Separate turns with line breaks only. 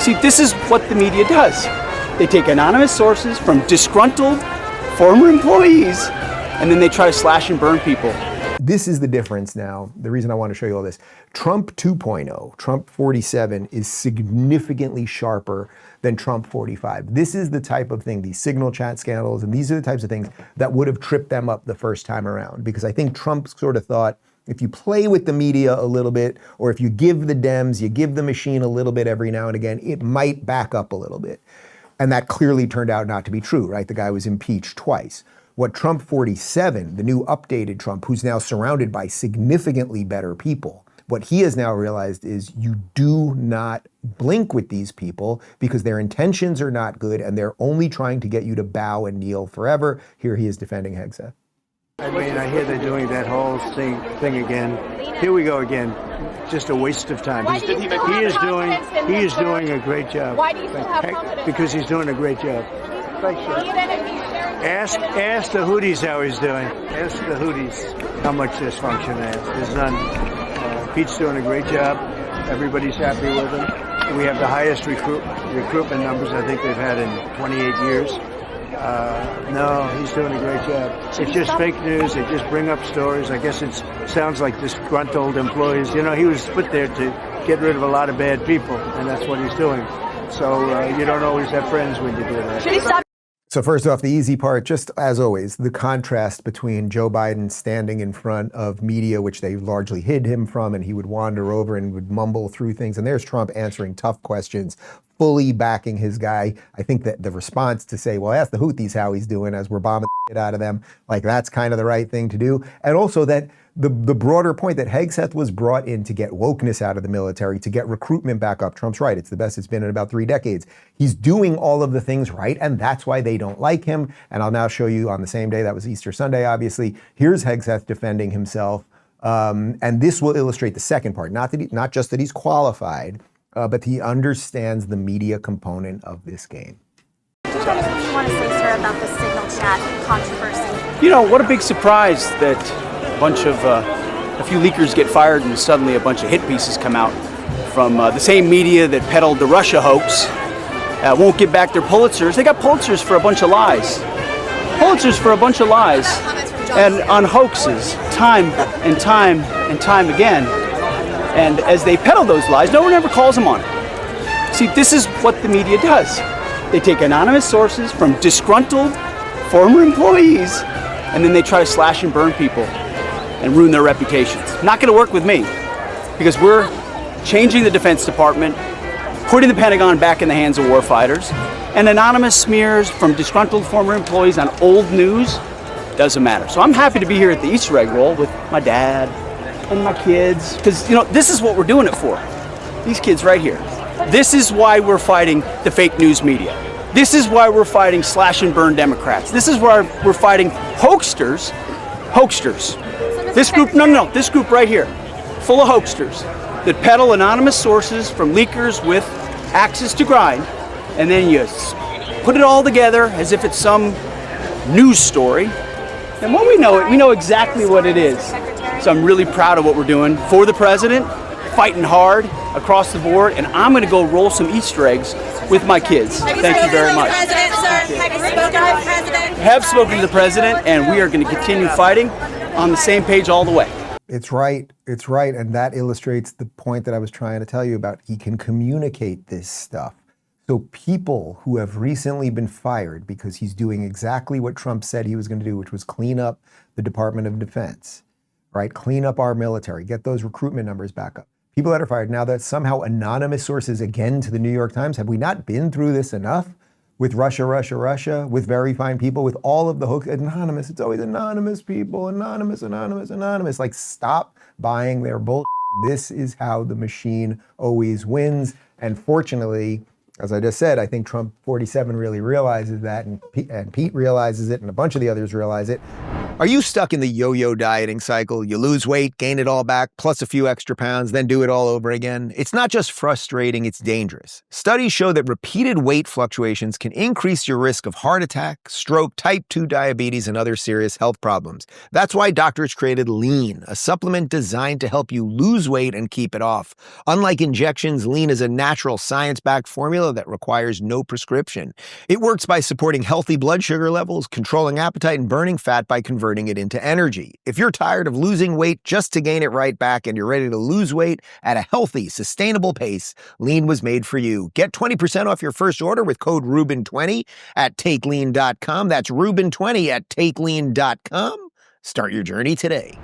See, this is what the media does. They take anonymous sources from disgruntled former employees, and then they try to slash and burn people.
This is the difference now. The reason I want to show you all this. Trump 2.0, Trump 47, is significantly sharper than Trump 45. This is the type of thing, these signal chat scandals, and these are the types of things that would have tripped them up the first time around. Because I think Trump sort of thought, if you play with the media a little bit, or if you give the Dems, you give the machine a little bit every now and again, it might back up a little bit. And that clearly turned out not to be true, right? The guy was impeached twice. What Trump 47, the new updated Trump, who's now surrounded by significantly better people, what he has now realized is you do not blink with these people because their intentions are not good and they're only trying to get you to bow and kneel forever. Here he is defending Hegseth.
I mean, I hear they're doing that whole thing again. Here we go again. Just a waste of time. He is doing a great job.
Why do you still have confidence?
Because he's doing a great job. Thanks, Ask the Houthis how he's doing. Ask the Houthis how much this function has. There's none. Pete's doing a great job. Everybody's happy with him. We have the highest recruitment numbers I think they've had in 28 years. No, he's doing a great job. It's just fake news. They just bring up stories. I guess it sounds like disgruntled employees. You know, he was put there to get rid of a lot of bad people, and that's what he's doing. So you don't always have friends when you do that.
Should he stop?
So first off, the easy part, just as always, the contrast between Joe Biden standing in front of media, which they largely hid him from, and he would wander over and would mumble through things. And there's Trump answering tough questions, fully backing his guy. I think that the response to say, well, ask the Houthis how he's doing as we're bombing the shit out of them, like that's kind of the right thing to do. And also that the broader point that Hegseth was brought in to get wokeness out of the military, to get recruitment back up. Trump's right. It's the best it's been in about 3 decades. He's doing all of the things right, and that's why they don't like him. And I'll now show you on the same day, that was Easter Sunday, obviously. Here's Hegseth defending himself. And this will illustrate the second part, not just that he's qualified, but he understands the media component of this game.
What do you want to say, sir, about the signal chat controversy?
You know, what a big surprise that a few leakers get fired and suddenly a bunch of hit pieces come out from the same media that peddled the Russia hoax. Won't give back their Pulitzers. They got Pulitzers for a bunch of lies. Pulitzers for a bunch of lies and on hoaxes, time and time and time again. And as they peddle those lies, no one ever calls them on it. See, this is what the media does. They take anonymous sources from disgruntled former employees, and then they try to slash and burn people and ruin their reputations. Not going to work with me, because we're changing the Defense Department, putting the Pentagon back in the hands of warfighters, and anonymous smears from disgruntled former employees on old news doesn't matter. So I'm happy to be here at the Easter egg roll with my dad and my kids, because you know this is what we're doing it for. These kids right here. This is why we're fighting the fake news media. This is why we're fighting slash and burn Democrats. This is why we're fighting hoaxsters. This group, this group right here, full of hoaxsters that peddle anonymous sources from leakers with axes to grind, and then you put it all together as if it's some news story. And when we know it, we know exactly what it is. So I'm really proud of what we're doing for the president, fighting hard across the board, and I'm going to go roll some Easter eggs with my kids. Thank you very much. Have spoken to the president, and we are going to continue fighting on the same page all the way.
It's right, and that illustrates the point that I was trying to tell you about. He can communicate this stuff. So people who have recently been fired because he's doing exactly what Trump said he was going to do, which was clean up the Department of Defense, right? Clean up our military, get those recruitment numbers back up. People that are fired now, that somehow anonymous sources again to the New York Times. Have we not been through this enough with Russia, with very fine people, with all of the hoax, anonymous? It's always anonymous people, anonymous. Like, stop buying their bullshit. This is how the machine always wins. And fortunately, as I just said, I think Trump 47 really realizes that, and Pete realizes it, and a bunch of the others realize it. Are you stuck in the yo-yo dieting cycle? You lose weight, gain it all back, plus a few extra pounds, then do it all over again? It's not just frustrating, it's dangerous. Studies show that repeated weight fluctuations can increase your risk of heart attack, stroke, type 2 diabetes, and other serious health problems. That's why doctors created Lean, a supplement designed to help you lose weight and keep it off. Unlike injections, Lean is a natural science-backed formula that requires no prescription. It works by supporting healthy blood sugar levels, controlling appetite, and burning fat by converting it into energy. If you're tired of losing weight just to gain it right back and you're ready to lose weight at a healthy, sustainable pace, Lean was made for you. Get 20% off your first order with code Rubin20 at TakeLean.com. That's Rubin20 at TakeLean.com. Start your journey today.